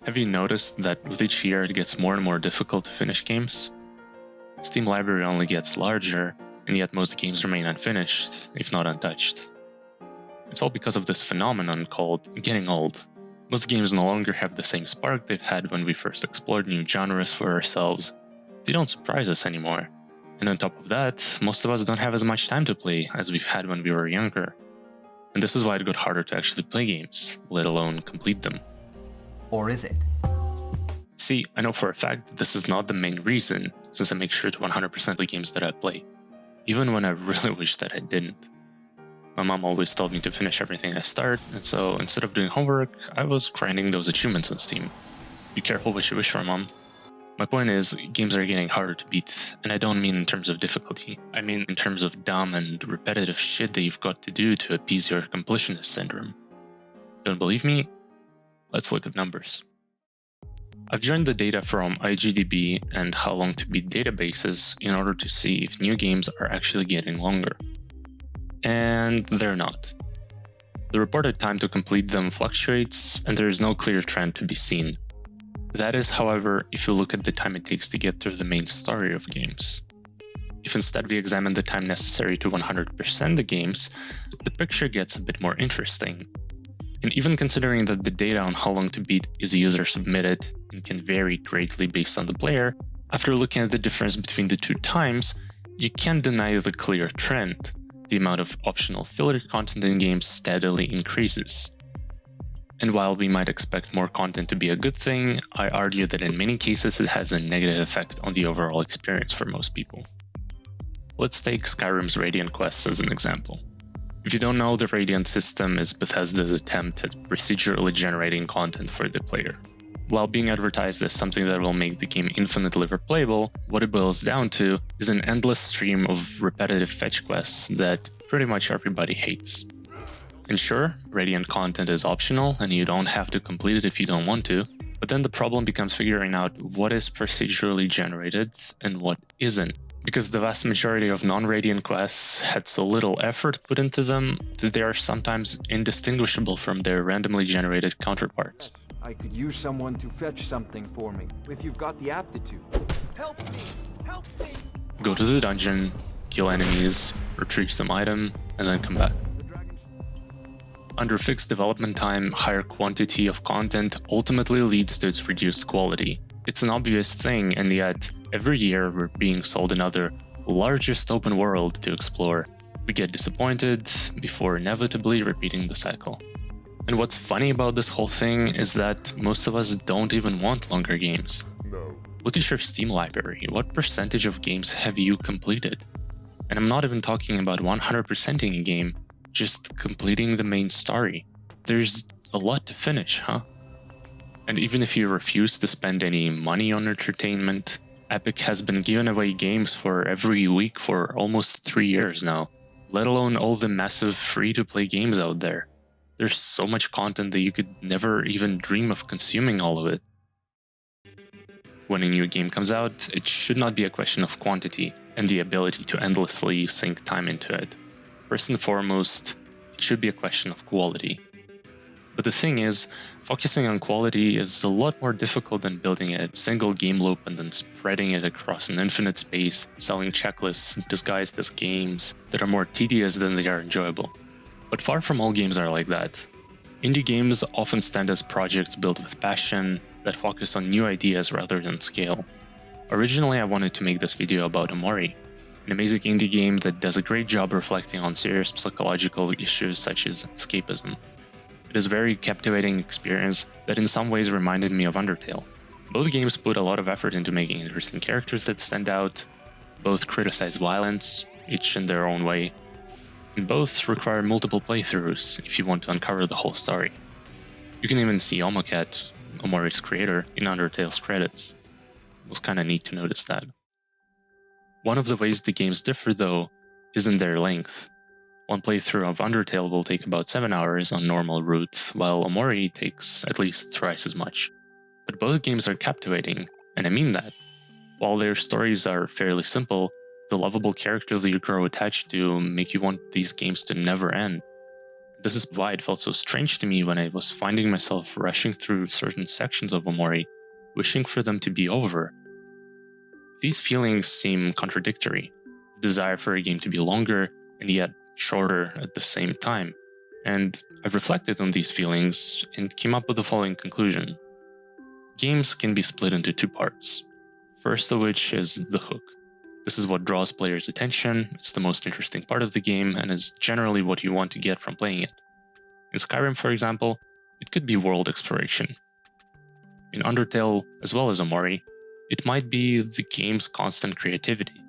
Have you noticed that with each year it gets more and more difficult to finish games? Steam library only gets larger, and yet most games remain unfinished, if not untouched. It's all because of this phenomenon called getting old. Most games no longer have the same spark they've had when we first explored new genres for ourselves. They don't surprise us anymore. And on top of that, most of us don't have as much time to play as we've had when we were younger. And this is why it got harder to actually play games, let alone complete them. Or is it? See, I know for a fact that this is not the main reason, since I make sure to 100% play games that I play, even when I really wish that I didn't. My mom always told me to finish everything I start, and so instead of doing homework, I was grinding those achievements on Steam. Be careful what you wish for, Mom. My point is, games are getting harder to beat, and I don't mean in terms of difficulty. I mean in terms of dumb and repetitive shit that you've got to do to appease your completionist syndrome. Don't believe me? Let's look at numbers. I've joined the data from IGDB and How Long to Beat databases in order to see if new games are actually getting longer. And they're not. The reported time to complete them fluctuates, and there is no clear trend to be seen. That is, however, if you look at the time it takes to get through the main story of games. If instead we examine the time necessary to 100% the games, the picture gets a bit more interesting. And even considering that the data on How Long to Beat is user submitted and can vary greatly based on the player, after looking at the difference between the two times, you can't deny the clear trend. The amount of optional filler content in games steadily increases. And while we might expect more content to be a good thing, I argue that in many cases it has a negative effect on the overall experience for most people. Let's take Skyrim's Radiant quests as an example. If you don't know, the Radiant system is Bethesda's attempt at procedurally generating content for the player. While being advertised as something that will make the game infinitely replayable, what it boils down to is an endless stream of repetitive fetch quests that pretty much everybody hates. And sure, Radiant content is optional and you don't have to complete it if you don't want to, but then the problem becomes figuring out what is procedurally generated and what isn't. Because the vast majority of non-Radiant quests had so little effort put into them that they are sometimes indistinguishable from their randomly generated counterparts. I could use someone to fetch something for me, if you've got the aptitude. Help me! Help me! Go to the dungeon, kill enemies, retrieve some item, and then come back. Under fixed development time, higher quantity of content ultimately leads to its reduced quality. It's an obvious thing, and yet, every year we're being sold another largest open world to explore. We get disappointed before inevitably repeating the cycle. And what's funny about this whole thing is that most of us don't even want longer games. No. Look at your Steam library. What percentage of games have you completed? And I'm not even talking about 100%ing a game, just completing the main story. There's a lot to finish, huh? And even if you refuse to spend any money on entertainment, Epic has been giving away games for every week for almost 3 years now, let alone all the massive free-to-play games out there. There's so much content that you could never even dream of consuming all of it. When a new game comes out, it should not be a question of quantity and the ability to endlessly sink time into it. First and foremost, it should be a question of quality. But the thing is, focusing on quality is a lot more difficult than building a single game loop and then spreading it across an infinite space, selling checklists disguised as games that are more tedious than they are enjoyable. But far from all games are like that. Indie games often stand as projects built with passion that focus on new ideas rather than scale. Originally, I wanted to make this video about Omori, an amazing indie game that does a great job reflecting on serious psychological issues such as escapism. It is a very captivating experience that in some ways reminded me of Undertale. Both games put a lot of effort into making interesting characters that stand out, both criticize violence, each in their own way, and both require multiple playthroughs if you want to uncover the whole story. You can even see Omocat, Omori's creator, in Undertale's credits. It was kinda neat to notice that. One of the ways the games differ, though, is in their length. One playthrough of Undertale will take about 7 hours on normal route, while Omori takes at least thrice as much. But both games are captivating, and I mean that. While their stories are fairly simple, the lovable characters that you grow attached to make you want these games to never end. This is why it felt so strange to me when I was finding myself rushing through certain sections of Omori, wishing for them to be over. These feelings seem contradictory, the desire for a game to be longer and yet shorter at the same time. And I've reflected on these feelings and came up with the following conclusion. Games can be split into two parts, first of which is the hook. This is what draws players' attention, it's the most interesting part of the game, and is generally what you want to get from playing it. In Skyrim, for example, it could be world exploration. In Undertale, as well as Omori, it might be the game's constant creativity.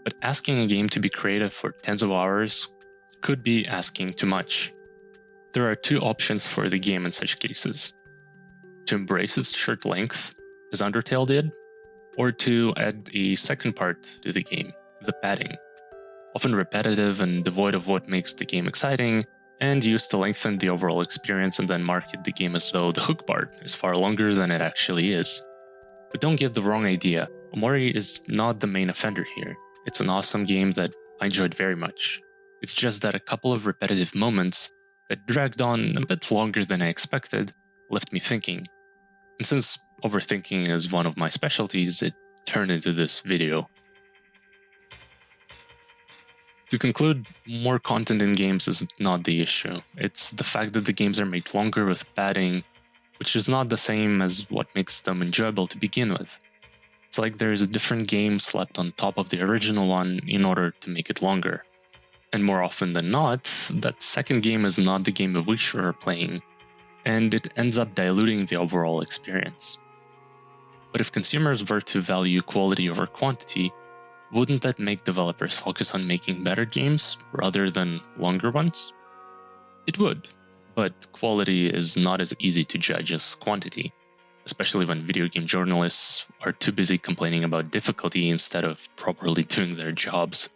But asking a game to be creative for tens of hours could be asking too much. There are two options for the game in such cases. To embrace its short length, as Undertale did, or to add a second part to the game, the padding. Often repetitive and devoid of what makes the game exciting, and used to lengthen the overall experience and then market the game as though the hook part is far longer than it actually is. But don't get the wrong idea, Omori is not the main offender here. It's an awesome game that I enjoyed very much. It's just that a couple of repetitive moments that dragged on a bit longer than I expected left me thinking. And since overthinking is one of my specialties, it turned into this video. To conclude, more content in games is not the issue. It's the fact that the games are made longer with padding, which is not the same as what makes them enjoyable to begin with. It's like there is a different game slapped on top of the original one in order to make it longer. And more often than not, that second game is not the game of which you are playing, and it ends up diluting the overall experience. But if consumers were to value quality over quantity, wouldn't that make developers focus on making better games rather than longer ones? It would, but quality is not as easy to judge as quantity, especially when video game journalists are too busy complaining about difficulty instead of properly doing their jobs.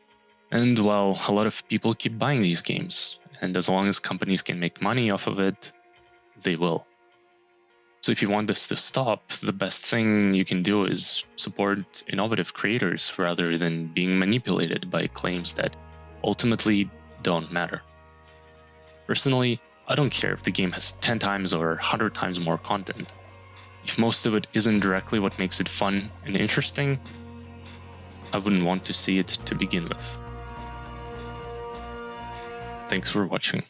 And well, a lot of people keep buying these games, and as long as companies can make money off of it, they will. So if you want this to stop, the best thing you can do is support innovative creators rather than being manipulated by claims that ultimately don't matter. Personally, I don't care if the game has 10 times or 100 times more content. If most of it isn't directly what makes it fun and interesting, I wouldn't want to see it to begin with. Thanks for watching.